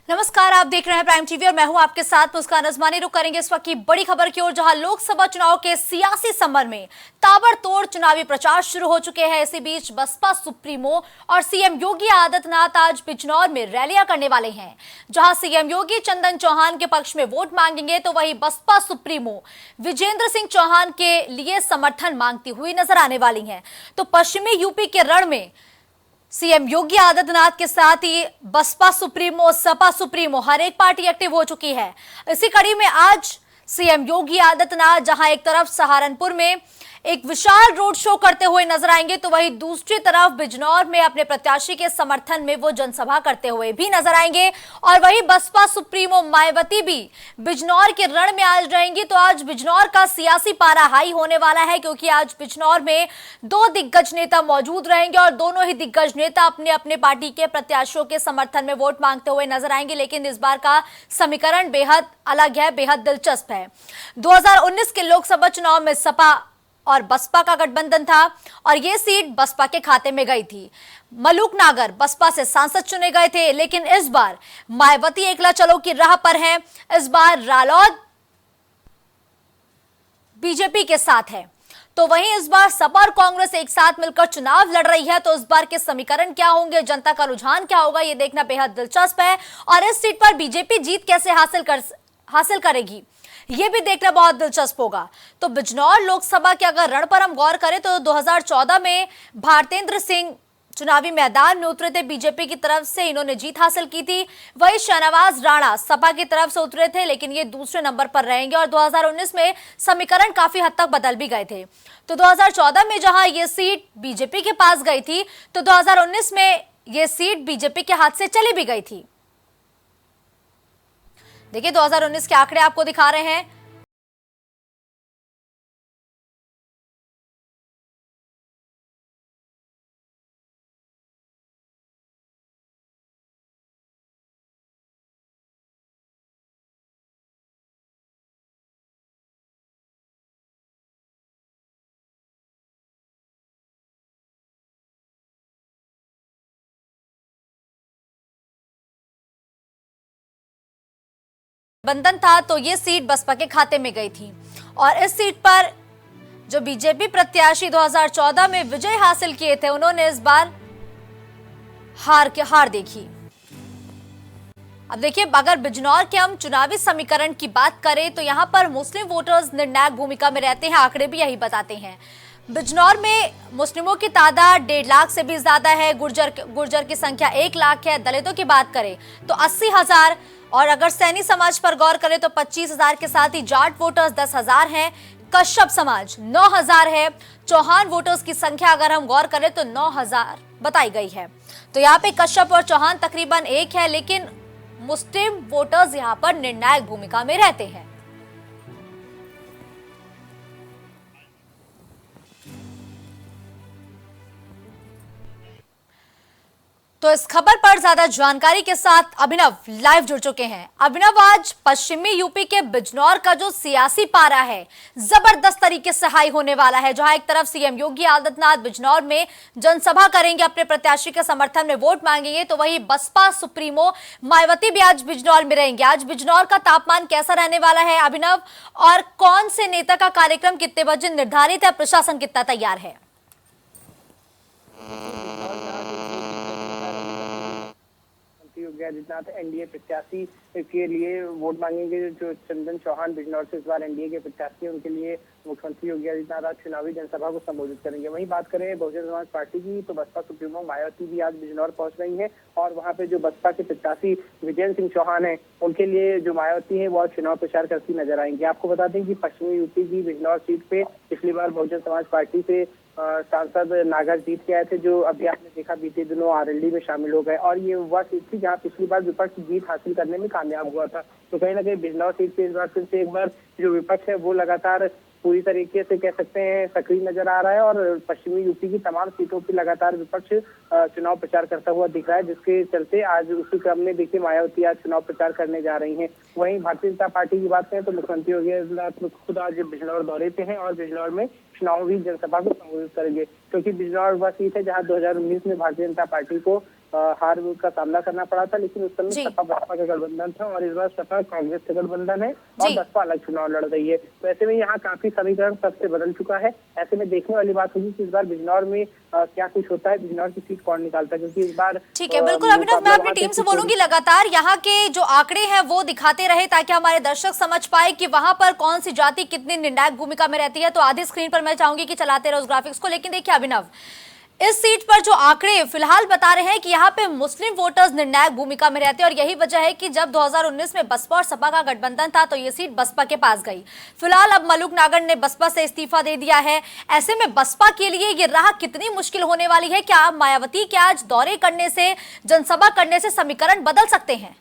नमस्कार, आप देख रहे हैं प्राइम टीवी और मैं हूं आपके साथ मुस्कान अजमानी। रुक करेंगे इस वक्त की बड़ी खबर की ओर, जहां लोकसभा चुनाव के सियासी समर में ताबड़तोड़ चुनावी प्रचार शुरू हो चुके हैं। इसी बीच बसपा सुप्रीमो और सीएम योगी आदित्यनाथ आज बिजनौर में रैलियां करने वाले हैं। जहां सीएम योगी चंदन चौहान के पक्ष में वोट मांगेंगे तो वहीं बसपा सुप्रीमो विजेंद्र सिंह चौहान के लिए समर्थन मांगती हुई नजर आने वाली है। तो पश्चिमी यूपी के रण में सीएम योगी आदित्यनाथ के साथ ही बसपा सुप्रीमो, सपा सुप्रीमो हर एक पार्टी एक्टिव हो चुकी है। इसी कड़ी में आज सीएम योगी आदित्यनाथ जहां एक तरफ सहारनपुर में एक विशाल रोड शो करते हुए नजर आएंगे तो वहीं दूसरी तरफ बिजनौर में अपने प्रत्याशी के समर्थन में वो जनसभा करते हुए भी नजर आएंगे। और वहीं बसपा सुप्रीमो मायावती भी बिजनौर के रण में आज रहेंगी। तो आज बिजनौर का सियासी पारा हाई होने वाला है, क्योंकि आज बिजनौर में दो दिग्गज नेता मौजूद रहेंगे और दोनों ही दिग्गज नेता अपने अपने पार्टी के प्रत्याशियों के समर्थन में वोट मांगते हुए नजर आएंगे। लेकिन इस बार का समीकरण बेहद अलग है, बेहद दिलचस्प है। 2019 के लोकसभा चुनाव में सपा और बसपा का गठबंधन था और यह सीट बसपा के खाते में गई थी। मलूक नागर बसपा से सांसद चुने गए थे, लेकिन इस बार मायावती एकला चलो की राह पर हैं। इस बार रालोद बीजेपी के साथ है, तो वहीं इस बार सपा और कांग्रेस एक साथ मिलकर चुनाव लड़ रही है। तो इस बार के समीकरण क्या होंगे, जनता का रुझान क्या होगा, यह देखना बेहद दिलचस्प है। और इस सीट पर बीजेपी जीत कैसे हासिल करेगी, यह भी देखना बहुत दिलचस्प होगा। तो बिजनौर लोकसभा के अगर रण पर हम गौर करें तो 2014 में भारतेंद्र सिंह चुनावी मैदान में उतरे थे, बीजेपी की तरफ से इन्होंने जीत हासिल की थी। वही शाहनवाज राणा सपा की तरफ से उतरे थे, लेकिन ये दूसरे नंबर पर रहेंगे। और 2019 में समीकरण काफी हद तक बदल भी गए थे। तो 2014 में जहां ये सीट बीजेपी के पास गई थी, तो 2019 में ये सीट बीजेपी के हाथ से चली भी गई थी। देखिए 2019 के आंकड़े आपको दिखा रहे हैं। बंधन था तो ये सीट बसपा के खाते में गई थी। और इस सीट पर जो बीजेपी प्रत्याशी 2014 में विजय हासिल किए थे, उन्होंने इस बार हार देखी। अब देखिए, अगर बिजनौर के हम चुनावी समीकरण की बात करें तो यहां पर मुस्लिम वोटर्स निर्णायक भूमिका में रहते हैं। आंकड़े भी यही बताते हैं। बिजनौर में मुस्लिमों की तादाद 1.5 लाख से भी ज्यादा है। गुर्जर की संख्या 1 लाख है। दलितों की बात करें तो 80,000, और अगर सैनी समाज पर गौर करें तो 25,000 के साथ ही जाट वोटर्स 10,000 हैं। कश्यप समाज 9,000 है। चौहान वोटर्स की संख्या अगर हम गौर करें तो 9,000 बताई गई है। तो यहाँ पे कश्यप और चौहान तकरीबन एक है, लेकिन मुस्लिम वोटर्स यहाँ पर निर्णायक भूमिका में रहते हैं। तो इस खबर पर ज्यादा जानकारी के साथ अभिनव लाइव जुड़ चुके हैं। अभिनव, आज पश्चिमी यूपी के बिजनौर का जो सियासी पारा है जबरदस्त तरीके से हाई होने वाला है, जहां एक तरफ सीएम योगी आदित्यनाथ बिजनौर में जनसभा करेंगे, अपने प्रत्याशी के समर्थन में वोट मांगेंगे, तो वहीं बसपा सुप्रीमो मायावती भी आज बिजनौर में रहेंगे। आज बिजनौर का तापमान कैसा रहने वाला है अभिनव, और कौन से नेता का कार्यक्रम कितने बजे निर्धारित है, प्रशासन कितना तैयार है? योगी आदित्यनाथ एनडीए प्रत्याशी के लिए वोट मांगेंगे। जो चंदन चौहान बिजनौर से इस बार एनडीए के प्रत्याशी हैं, उनके लिए मुख्यमंत्री योगी आदित्यनाथ आज चुनावी जनसभा को संबोधित करेंगे। वहीं बात करें बहुजन समाज पार्टी की तो बसपा सुप्रीमो मायावती भी आज बिजनौर पहुंच रही है और वहां पे जो बसपा के प्रत्याशी विजेंद्र सिंह चौहान है, उनके लिए जो मायावती है वो चुनाव प्रचार करती नजर आएंगे। आपको बता दें कि पश्चिमी यूपी की बिजनौर सीट पे पिछली बार बहुजन समाज पार्टी से सांसद नागर जीत के आए थे, जो अभी आपने देखा बीते दिनों आरएलडी में शामिल हो गए, और ये वह सीट थी जहां पिछली बार विपक्ष जीत हासिल करने में कामयाब हुआ था। तो कहीं ना कहीं बिजनौर सीट पे इस बार फिर से एक बार जो विपक्ष है वो लगातार पूरी तरीके से कह सकते हैं सक्रिय नजर आ रहा है और पश्चिमी यूपी की तमाम सीटों पर लगातार विपक्ष चुनाव प्रचार करता हुआ दिख रहा है, जिसके चलते आज उसी क्रम में देखिए मायावती आज चुनाव प्रचार करने जा रही हैं। वहीं भारतीय जनता पार्टी की बात करें तो मुख्यमंत्री योगी आदित्यनाथ खुद आज बिजनौर दौरे पे हैं और बिजनौर में चुनावी जनसभा को संबोधित करेंगे, क्योंकि बिजनौर वह सीट है जहां 2019 में भारतीय जनता पार्टी को हार का सामना करना पड़ा था, लेकिन उस समय सपा बसपा का गठबंधन था और इस बार सपा कांग्रेस का गठबंधन है और बसपा अलग चुनाव लड़ रही है। तो ऐसे में यहाँ काफी समीकरण सबसे बदल चुका है। ऐसे में देखने वाली बात होगी कि इस बार बिजनौर में क्या कुछ होता है, बिजनौर की सीट कौन निकालता है, क्योंकि इस बार ठीक है। बिल्कुल अभिनव, मैं अपनी टीम से बोलूंगी लगातार यहाँ के जो आंकड़े हैं वो दिखाते रहे ताकि हमारे दर्शक समझ पाए कि वहां पर कौन सी जाति कितनी निर्णायक भूमिका में रहती है। तो आधी स्क्रीन पर मैं चाहूंगी कि चलाते रहो उस ग्राफिक्स को। लेकिन देखिए अभिनव, इस सीट पर जो आंकड़े फिलहाल बता रहे हैं कि यहाँ पे मुस्लिम वोटर्स निर्णायक भूमिका में रहते हैं और यही वजह है कि जब 2019 में बसपा और सपा का गठबंधन था तो ये सीट बसपा के पास गई। फिलहाल अब मलूक नागर ने बसपा से इस्तीफा दे दिया है। ऐसे में बसपा के लिए ये राह कितनी मुश्किल होने वाली है? क्या मायावती के आज दौरे करने से, जनसभा करने से समीकरण बदल सकते हैं?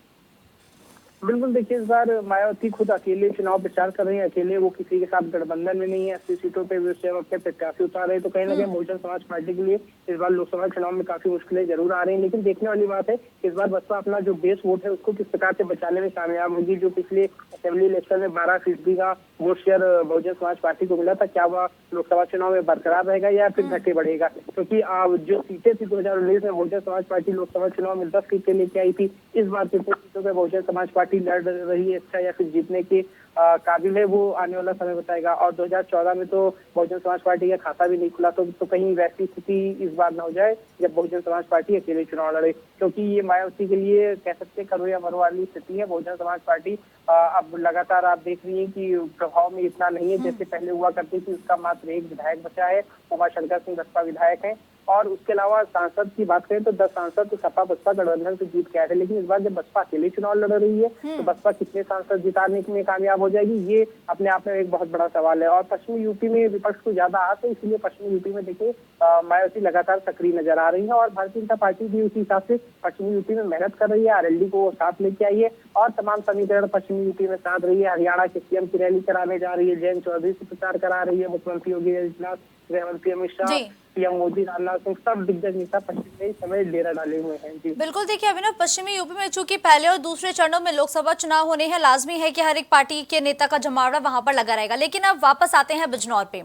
बिल्कुल, देखिए इस बार मायावती खुद अकेले चुनाव प्रचार कर रही है, अकेले, वो किसी के साथ गठबंधन में नहीं है। 80 सीटों पे वे स्वयं अपने प्रत्याशी उतार रहे हैं। तो कहीं ना कहीं बहुजन समाज पार्टी के लिए इस बार लोकसभा चुनाव में काफी मुश्किलें जरूर आ रही हैं। लेकिन देखने वाली बात है इस बार बसपा अपना जो बेस वोट है उसको किस प्रकार से बचाने में कामयाब होगी। जो पिछले असेंबली इलेक्शन में 12% का vote share Bahujan Samaj party को मिला था, क्या वह लोकसभा चुनाव में बरकरार रहेगा या फिर घटे बढ़ेगा? क्योंकि जो सीटें थी 2019 में बहुजन समाज पार्टी लोकसभा चुनाव में 10 सीटें लेके आई थी। इस बार कितनी सीटों पर बहुजन समाज पार्टी लड़ रही है अच्छा या फिर जीतने के काबिल है, वो आने वाला समय बताएगा। और 2014 में तो बहुजन समाज पार्टी का खाता भी नहीं खुला, तो कहीं वैसी स्थिति इस बार न हो जाए जब बहुजन समाज पार्टी अकेले चुनाव लड़े, क्योंकि ये मायावती के लिए कह सकते करो या मरो वाली स्थिति है। बहुजन समाज पार्टी अब लगातार आप देख रही है कि प्रभाव में इतना नहीं है जैसे पहले हुआ करती थी। उसका मात्र एक विधायक बचा है, उमाशंकर सिंह बसपा विधायक है। और उसके अलावा सांसद की बात करें तो 10 सांसद तो सपा बसपा गठबंधन से जीत के आए थे। लेकिन इस बार जब बसपा अकेले चुनाव लड़ रही है तो बसपा कितने सांसद जिताने में कामयाब हो जाएगी, ये अपने आप में एक बहुत बड़ा सवाल है। और पश्चिमी यूपी में विपक्ष को ज्यादा आस है, इसलिए पश्चिमी यूपी में देखिए मायावती लगातार सक्रिय नजर आ रही है और भारतीय जनता पार्टी भी उसी हिसाब से पश्चिमी यूपी में मेहनत कर रही है। आरएलडी को साथ लेके आई है और तमाम समीकरण पश्चिमी यूपी में साध रही है। हरियाणा के सीएम की रैली कराने जा रही है, जयंत चौधरी से प्रचार करा रही है, मुख्यमंत्री योगी आदित्यनाथ, गृहमंत्री अमित शाह, पीएम मोदी, राजनाथ सिंह, सब दिग्गज नेता पश्चिम में इस समय डेरा डाले हुए हैं। जी बिल्कुल, देखिए अभिनव, पश्चिमी यूपी में चूंकि पहले और दूसरे चरणों में लोकसभा चुनाव होने हैं, लाजमी है कि हर एक पार्टी के नेता का जमावड़ा वहां पर लगा रहेगा। लेकिन अब वापस आते हैं बिजनौर पे।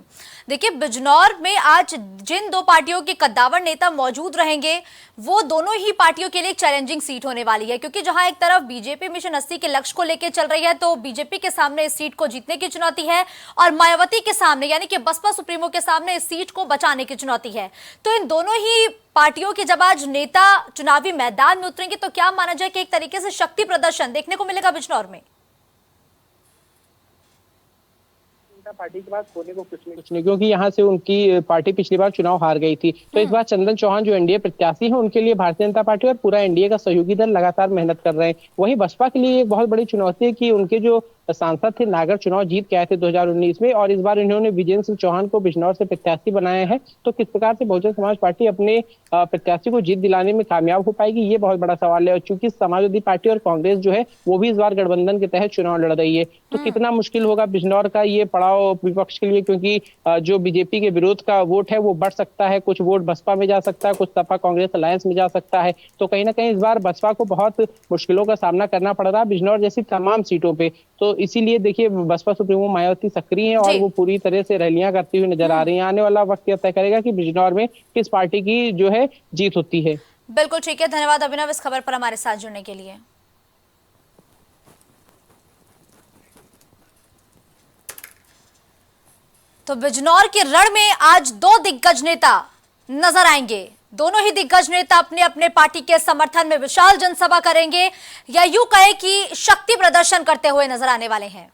देखिए बिजनौर में आज जिन दो पार्टियों के कद्दावर नेता मौजूद रहेंगे वो दोनों ही पार्टियों के लिए एक चैलेंजिंग सीट होने वाली है, क्योंकि जहां एक तरफ बीजेपी मिशन 80 के लक्ष्य को लेकर चल रही है तो बीजेपी के सामने इस सीट को जीतने की चुनौती है और मायावती के सामने यानी कि बसपा सुप्रीमो के सामने इस सीट को बचाने की चुनौती है। तो इन दोनों ही पार्टियों के जब आज नेता चुनावी मैदान में उतरेंगे तो क्या माना जाए कि एक तरीके से शक्ति प्रदर्शन देखने को मिलेगा बिजनौर में? पार्टी के पास होने को कुछ नहीं, क्योंकि यहाँ से उनकी पार्टी पिछली बार चुनाव हार गई थी। तो इस बार चंदन चौहान जो एनडीए प्रत्याशी हैं उनके लिए भारतीय जनता पार्टी और पूरा एनडीए का सहयोगी दल लगातार मेहनत कर रहे हैं। वहीं बसपा के लिए एक बहुत बड़ी चुनौती है कि उनके जो सांसद थे नागर चुनाव जीत के आए थे 2019 में और इस बार इन्होंने विजेंद्र सिंह चौहान को बिजनौर से प्रत्याशी बनाया है। तो किस प्रकार से बहुजन समाज पार्टी अपने प्रत्याशी को जीत दिलाने में कामयाब हो पाएगी, ये बहुत बड़ा सवाल है। और चूंकि समाजवादी पार्टी और कांग्रेस जो है वो भी इस बार गठबंधन के तहत चुनाव लड़ रही है, तो कितना मुश्किल होगा बिजनौर का ये पड़ाव विपक्ष के लिए, क्योंकि जो बीजेपी के विरोध का वोट है वो बढ़ सकता है, कुछ वोट बसपा में जा सकता है, कुछ सपा कांग्रेस अलायंस में जा सकता है। तो कहीं ना कहीं इस बार बसपा को बहुत मुश्किलों का सामना करना पड़ रहा है बिजनौर जैसी तमाम सीटों पे। तो इसीलिए देखिए बसपा सुप्रीमो मायावती सक्रिय है और वो पूरी तरह से रैलियां करती हुई नजर आ रही हैं। आने वाला वक्त यह तय करेगा कि बिजनौर में किस पार्टी की जो है जीत होती है। बिल्कुल ठीक है, धन्यवाद अभिनव इस खबर पर हमारे साथ जुड़ने के लिए। तो बिजनौर के रण में आज दो दिग्गज नेता नजर आएंगे। दोनों ही दिग्गज नेता अपने अपने पार्टी के समर्थन में विशाल जनसभा करेंगे या यूं कहे कि शक्ति प्रदर्शन करते हुए नजर आने वाले हैं।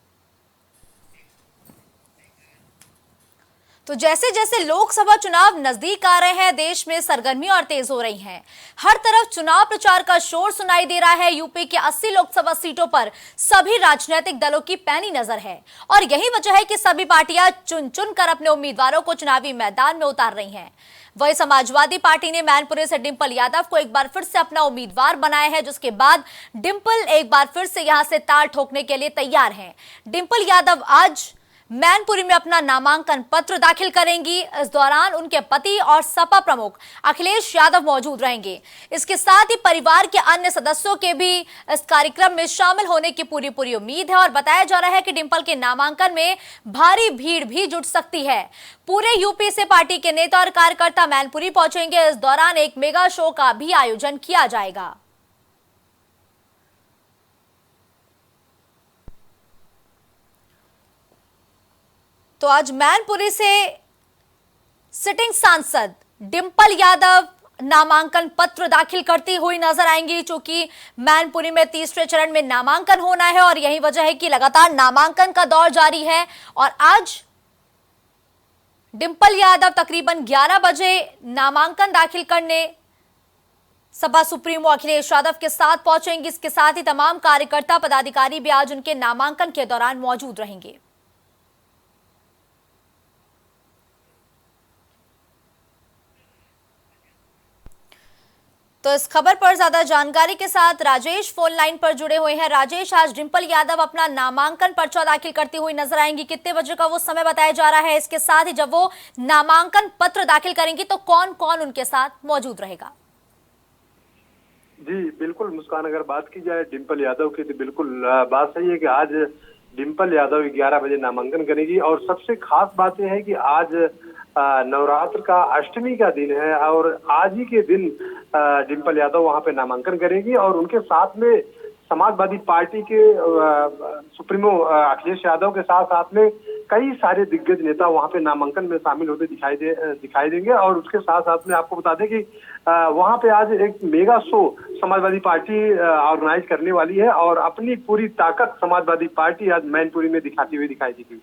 तो जैसे जैसे लोकसभा चुनाव नजदीक आ रहे हैं देश में सरगर्मी और तेज हो रही हैं। हर तरफ चुनाव प्रचार का शोर सुनाई दे रहा है। यूपी के 80 लोकसभा सीटों पर सभी राजनीतिक दलों की पैनी नजर है और यही वजह है कि सभी पार्टियां चुन चुन कर अपने उम्मीदवारों को चुनावी मैदान में उतार रही हैं। वही समाजवादी पार्टी ने मैनपुरी से डिंपल यादव को एक बार फिर से अपना उम्मीदवार बनाया है, जिसके बाद डिंपल एक बार फिर से यहां से ताल ठोकने के लिए तैयार हैं। डिंपल यादव आज मैनपुरी में अपना नामांकन पत्र दाखिल करेंगी। इस दौरान उनके पति और सपा प्रमुख अखिलेश यादव मौजूद रहेंगे। इसके साथ ही परिवार के अन्य सदस्यों के भी इस कार्यक्रम में शामिल होने की पूरी उम्मीद है और बताया जा रहा है कि डिंपल के नामांकन में भारी भीड़ भी जुट सकती है। पूरे यूपी से पार्टी के नेता और कार्यकर्ता मैनपुरी पहुंचेंगे। इस दौरान एक मेगा शो का भी आयोजन किया जाएगा। तो आज मैनपुरी से सिटिंग सांसद डिंपल यादव नामांकन पत्र दाखिल करती हुई नजर आएंगी, चूंकि मैनपुरी में तीसरे चरण में नामांकन होना है और यही वजह है कि लगातार नामांकन का दौर जारी है। और आज डिंपल यादव तकरीबन 11 बजे नामांकन दाखिल करने सपा सुप्रीमो अखिलेश यादव के साथ पहुंचेंगी। इसके साथ ही तमाम कार्यकर्ता पदाधिकारी भी आज उनके नामांकन के दौरान मौजूद रहेंगे। तो इस खबर पर ज्यादा जानकारी के साथ राजेश फोन लाइन पर जुड़े हुए हैं। राजेश, आज डिंपल यादव अपना नामांकन पर्चा दाखिल करती हुई नजर आएंगी, कितने बजे का वो समय बताया जा रहा है? इसके साथ ही जब वो नामांकन पत्र दाखिल करेंगी तो कौन कौन उनके साथ मौजूद रहेगा? जी बिल्कुल मुस्कान, अगर बात की जाए डिंपल यादव की तो बिल्कुल बात सही है कि आज डिंपल यादव 11 बजे नामांकन करेगी। और सबसे खास बात यह है कि आज नवरात्र का अष्टमी का दिन है और आज ही के दिन डिंपल यादव वहां पे नामांकन करेगी और उनके साथ में समाजवादी पार्टी के सुप्रीमो अखिलेश यादव के साथ साथ में कई सारे दिग्गज नेता वहां पे नामांकन में शामिल होते दिखाई देंगे। और उसके साथ साथ में आपको बता दें कि वहां पे आज एक mega show Samajwadi Party organise करने वाली है और अपनी पूरी ताकत समाजवादी पार्टी आज मैनपुरी में दिखाती हुई दिखाई देगी।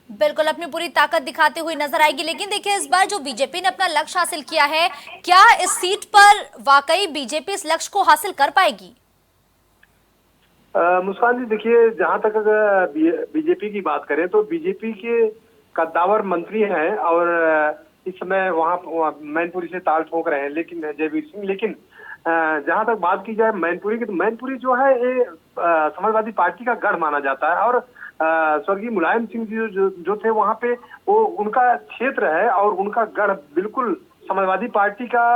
बिल्कुल अपनी पूरी ताकत दिखाते हुए नजर आएगी। लेकिन देखिए, इस बार जो बीजेपी ने अपना लक्ष्य हासिल किया है, क्या इस सीट पर वाकई बीजेपी इस लक्ष्य को हासिल कर पाएगी? मुस्कान जी, देखिए, जहां तक अगर बीजेपी की बात करें तो बीजेपी के कद्दावर मंत्री हैं और इस समय वहां मैनपुरी से ताल ठोक रहे हैं लेकिन जयवीर सिंह। लेकिन जहां तक बात की जाए मैनपुरी की, तो मैनपुरी जो है ये समाजवादी पार्टी का गढ़ माना जाता है और स्वर्गीय मुलायम सिंह जी जो थे वहां पे, वो उनका क्षेत्र है और उनका गढ़ बिल्कुल समाजवादी पार्टी का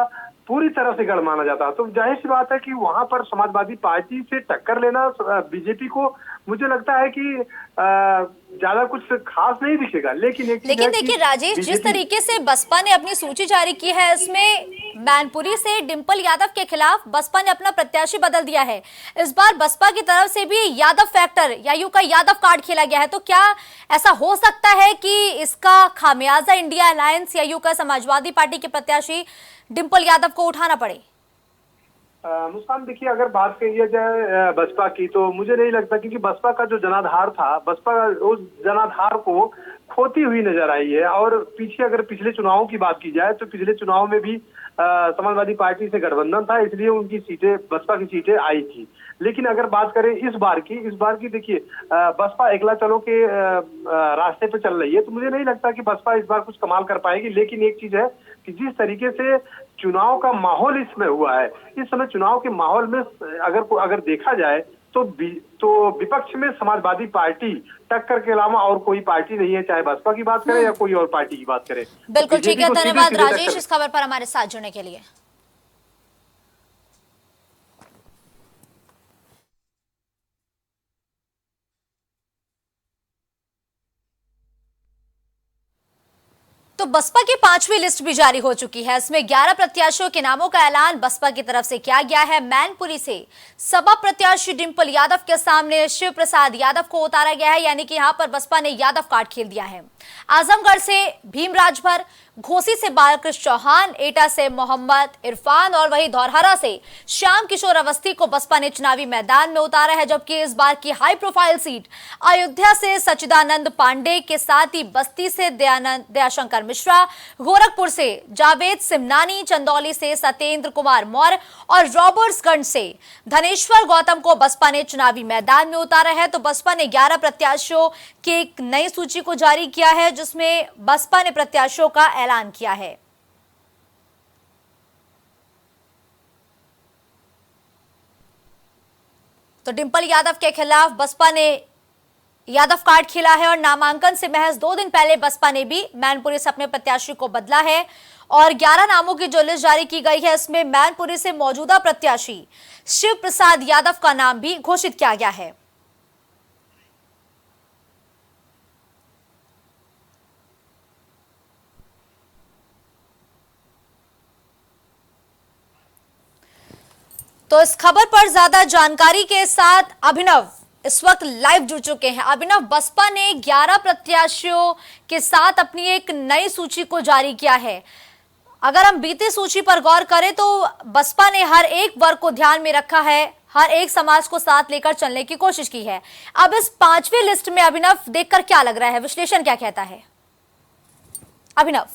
पूरी तरह से गढ़ माना जाता है। तो जाहिर सी बात है कि वहां पर समाजवादी पार्टी से टक्कर लेना बीजेपी को, मुझे लगता है कि ज्यादा कुछ खास नहीं दिखेगा। लेकिन देखिए राजेश, जिस तरीके से बसपा ने अपनी सूची जारी की है, इसमें मैनपुरी से डिंपल यादव के खिलाफ बसपा ने अपना प्रत्याशी बदल दिया है। इस बार बसपा की तरफ से भी यादव फैक्टर या यूं का यादव कार्ड खेला गया है। तो क्या ऐसा हो सकता है कि इसका खामियाजा इंडिया अलायंस या यूं का समाजवादी पार्टी के प्रत्याशी डिंपल यादव को उठाना पड़े? मुस्कान, देखिए, अगर बात कही जाए बसपा की तो मुझे नहीं लगता, क्योंकि बसपा का जो जनाधार था, बसपा उस जनाधार को खोती हुई नजर आई है। और पीछे अगर पिछले चुनावों की बात की जाए तो पिछले चुनाव में भी समाजवादी पार्टी से गठबंधन था, इसलिए उनकी सीटें, बसपा की सीटें आई थी। लेकिन अगर बात करें इस बार की देखिए, बसपा एकला चलो के रास्ते पे चल रही है, तो मुझे नहीं लगता कि बसपा इस बार कुछ कमाल कर पाएगी। लेकिन एक चीज है कि जिस तरीके से चुनाव का माहौल इसमें हुआ है, इस समय चुनाव के माहौल में अगर देखा जाए तो विपक्ष में समाजवादी पार्टी टक्कर के अलावा और कोई पार्टी नहीं है, चाहे बसपा की बात करें या कोई और पार्टी की बात करें। बिल्कुल ठीक है, धन्यवाद राजेश इस खबर पर हमारे साथ जुड़ने के लिए। तो बसपा की 5वीं लिस्ट भी जारी हो चुकी है। इसमें 11 प्रत्याशियों के नामों का ऐलान बसपा की तरफ से किया गया है। मैनपुरी से सपा प्रत्याशी डिंपल यादव के सामने शिव प्रसाद यादव को उतारा गया है, यानी कि यहां पर बसपा ने यादव कार्ड खेल दिया है। आजमगढ़ से भीम राजभर, घोसी से बालकृष्ण चौहान, एटा से मोहम्मद इरफान और वही धौरहरा से श्याम किशोर अवस्थी को बसपा ने चुनावी मैदान में उतारा है। जबकि इस बार की हाई प्रोफाइल सीट अयोध्या से सच्चिदानंद पांडे के साथ ही बस्ती से दयाशंकर मिश्रा, गोरखपुर से जावेद सिमनानी, चंदौली से सत्येंद्र कुमार मौर्य और रॉबर्ट्सगंज से धनेश्वर गौतम को बसपा ने चुनावी मैदान में उतारा है। तो बसपा ने 11 प्रत्याशियों की एक नई सूची को जारी किया है, जिसमें बसपा ने प्रत्याशियों का ऐलान किया है। तो डिंपल यादव के खिलाफ बसपा ने यादव कार्ड खेला है और नामांकन से महज 2 दिन पहले बसपा ने भी मैनपुरी से अपने प्रत्याशी को बदला है और 11 नामों की जो लिस्ट जारी की गई है इसमें मैनपुरी से मौजूदा प्रत्याशी शिव प्रसाद यादव का नाम भी घोषित किया गया है। तो इस खबर पर ज्यादा जानकारी के साथ अभिनव इस वक्त लाइव जुड़ चुके हैं। अभिनव, बसपा ने 11 प्रत्याशियों के साथ अपनी एक नई सूची को जारी किया है। अगर हम बीती सूची पर गौर करें तो बसपा ने हर एक वर्ग को ध्यान में रखा है, हर एक समाज को साथ लेकर चलने की कोशिश की है। अब इस 5वीं लिस्ट में अभिनव देखकर क्या लग रहा है, विश्लेषण क्या कहता है अभिनव?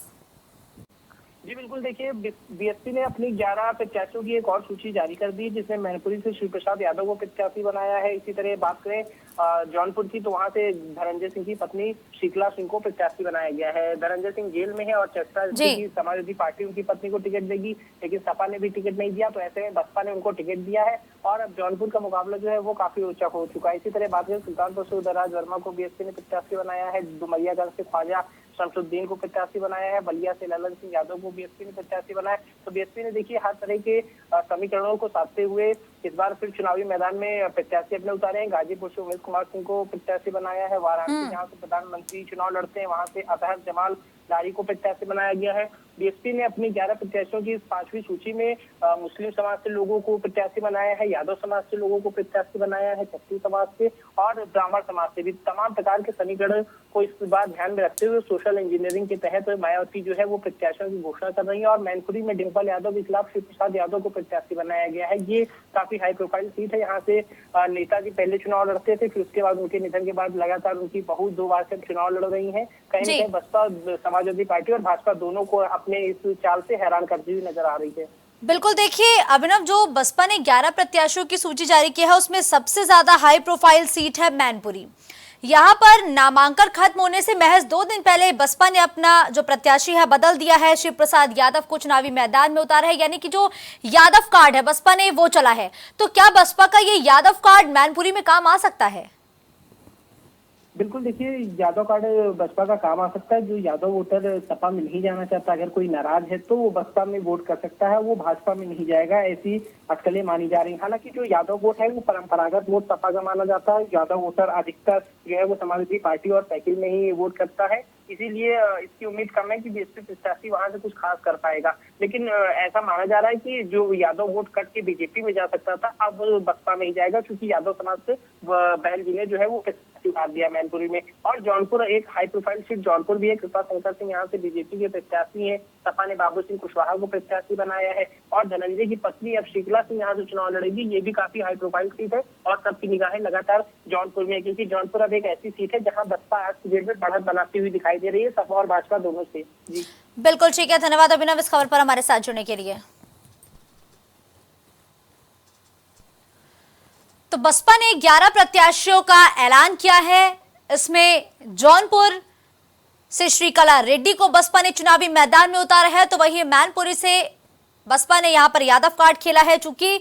जी बिल्कुल, देखिए बीएसपी ने अपनी 11 प्रत्याशियों की एक और सूची जारी कर दी जिसमें मैनपुरी से शिव प्रसाद यादव को प्रत्याशी बनाया है। इसी तरह बात करें जौनपुर की तो वहां से धनंजय सिंह की पत्नी शीतला सिंह को प्रत्याशी बनाया गया है। धनंजय सिंह जेल में है और चर्चा की समाजवादी पार्टी उनकी पत्नी को टिकट देगी, लेकिन सपा ने भी टिकट नहीं दिया, तो ऐसे में बसपा ने उनको टिकट दिया है और अब जौनपुर का मुकाबला जो है वो काफी रोचक हो चुका है। इसी तरह बात करें सुल्तानपुर से उदयराज वर्मा को बीएसपी ने प्रत्याशी बनाया है, डुमरियागंज से ख्वाजा शमसुद्दीन को प्रत्याशी बनाया है, बलिया से ललन सिंह यादव को बीएसपी ने प्रत्याशी बनाया। तो बीएसपी ने देखिए हर तरह के समीकरणों को साधते हुए इस बार फिर चुनावी मैदान में प्रत्याशी अपने उतारे हैं। गाजीपुर से उमेश कुमार सिंह को प्रत्याशी बनाया है, वाराणसी जहाँ से प्रधानमंत्री चुनाव लड़ते हैं वहां से अतहर जमाल लारी को प्रत्याशी बनाया गया है। बीएसपी ने अपनी 11 प्रत्याशियों की इस 5वीं सूची में मुस्लिम समाज से लोगों को प्रत्याशी बनाया है, यादव समाज से लोगों को प्रत्याशी बनाया है, क्षत्रिय समाज से और ब्राह्मण समाज से भी। तमाम प्रकार के समीकरण को इस बार ध्यान में रखते हुए सोशल इंजीनियरिंग के तहत मायावती जो है वो प्रत्याशियों की घोषणा कर रही है और मैनपुरी में डिम्पल यादव के खिलाफ शिव प्रसाद यादव को प्रत्याशी बनाया गया है। ये काफी हाई प्रोफाइल सीट है। यहाँ से नेताजी पहले चुनाव लड़ते थे, फिर उसके बाद उनके निधन के बाद लगातार उनकी बहू 2 बार से चुनाव लड़ रही है। कहीं न कहीं बसपा समाजवादी पार्टी और भाजपा दोनों को अपने इस चाल से हैरान करती हुई नजर आ रही है। बिल्कुल, देखिए अभिनव, जो बसपा ने 11 प्रत्याशियों की सूची जारी की है उसमें सबसे ज्यादा हाई प्रोफाइल सीट है मैनपुरी। यहाँ पर नामांकन खत्म होने से महज 2 दिन पहले बसपा ने अपना जो प्रत्याशी है बदल दिया है, शिव प्रसाद यादव को चुनावी मैदान में उतारा है, यानी कि जो यादव कार्ड है बसपा ने वो चला है। तो क्या बसपा का ये यादव कार्ड मैनपुरी में काम आ सकता है? बिल्कुल, देखिए यादव कार्ड बसपा का काम आ सकता है। जो यादव वोटर सपा में नहीं जाना चाहता, अगर कोई नाराज है तो वो बसपा में वोट कर सकता है, वो भाजपा में नहीं जाएगा, ऐसी अटकलें मानी जा रही हैं। हालांकि जो यादव वोट है वो परंपरागत वोट सपा का माना जाता है। यादव वोटर अधिकतर जो है वो समाजवादी पार्टी और साइकिल में ही वोट करता है, इसीलिए इसकी उम्मीद कम है कि बीएसपी प्रत्याशी वहां से कुछ खास कर पाएगा। लेकिन ऐसा माना जा रहा है कि जो यादव वोट कट के बीजेपी में जा सकता था अब बसपा में ही जाएगा, क्योंकि यादव समाज से बहन जी ने जो है वो प्रत्याशी उतार दिया मैनपुरी में। और जौनपुर एक हाई प्रोफाइल सीट जौनपुर भी है। कृपा शंकर सिंह यहाँ से बीजेपी के प्रत्याशी है, सपा ने बाबू सिंह कुशवाहा को प्रत्याशी बनाया है और धनंजय की पत्नी अब शीतला सिंह यहाँ से चुनाव लड़ेगी। ये भी काफी हाई प्रोफाइल सीट है और सबकी निगाहें लगातार जौनपुर में है, क्योंकि जौनपुर अब एक ऐसी सीट है जहाँ बसपा आज की डेट में बढ़त बनाती हुई दिखाई दे रही है, सपा और भाजपा दोनों से। जी बिल्कुल ठीक है, धन्यवाद अभिनव इस खबर पर हमारे साथ जुड़ने के लिए। तो बसपा ने 11 प्रत्याशियों का ऐलान किया है। इसमें जौनपुर से श्रीकला रेड्डी को बसपा ने चुनावी मैदान में उतारा है, तो वहीं मैनपुरी से बसपा ने यहां पर यादव कार्ड खेला है। चूंकि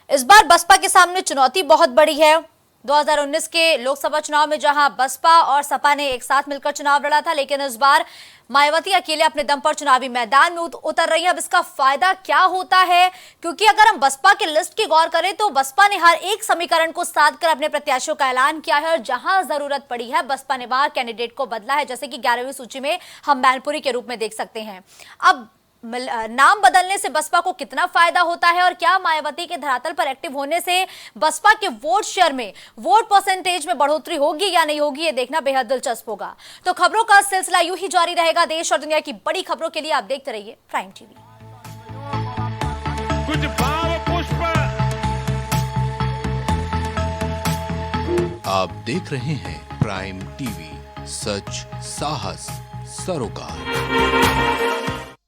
इस बार बसपा के सामने चुनौती बहुत बड़ी है। 2019 के लोकसभा चुनाव में जहां बसपा और सपा ने एक साथ मिलकर चुनाव लड़ा था, लेकिन इस बार मायावती अकेले अपने दम पर चुनावी मैदान में उतर रही है। अब इसका फायदा क्या होता है, क्योंकि अगर हम बसपा के लिस्ट की गौर करें तो बसपा ने हर एक समीकरण को साध कर अपने प्रत्याशियों का ऐलान किया है और जहां जरूरत पड़ी है बसपा ने वहां कैंडिडेट को बदला है, जैसे कि 11वीं सूची में हम मैनपुरी के रूप में देख सकते हैं। अब नाम बदलने से बसपा को कितना फायदा होता है और क्या मायावती के धरातल पर एक्टिव होने से बसपा के वोट शेयर में, वोट परसेंटेज में बढ़ोतरी होगी या नहीं होगी, ये देखना बेहद दिलचस्प होगा। तो खबरों का सिलसिला यूं ही जारी रहेगा। देश और दुनिया की बड़ी खबरों के लिए आप देखते रहिए प्राइम टीवी। कुछ भाव पुष्प आप देख रहे हैं प्राइम टीवी, सच साहस सरोकार।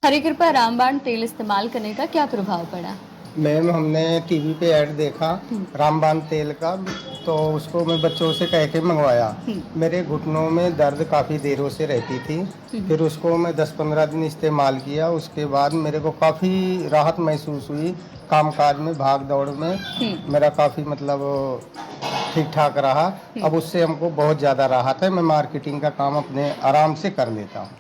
हरी कृपा रामबाण तेल इस्तेमाल करने का क्या प्रभाव पड़ा? मैम हमने टीवी पे ऐड देखा रामबाण तेल का, तो उसको मैं बच्चों से कह के मंगवाया। मेरे घुटनों में दर्द काफ़ी देरों से रहती थी, फिर उसको मैं 10-15 दिन इस्तेमाल किया। उसके बाद मेरे को काफ़ी राहत महसूस हुई, कामकाज में भाग दौड़ में मेरा काफ़ी मतलब ठीक ठाक रहा। अब उससे हमको बहुत ज़्यादा राहत है। मैं मार्केटिंग का काम अपने आराम से कर लेता हूँ।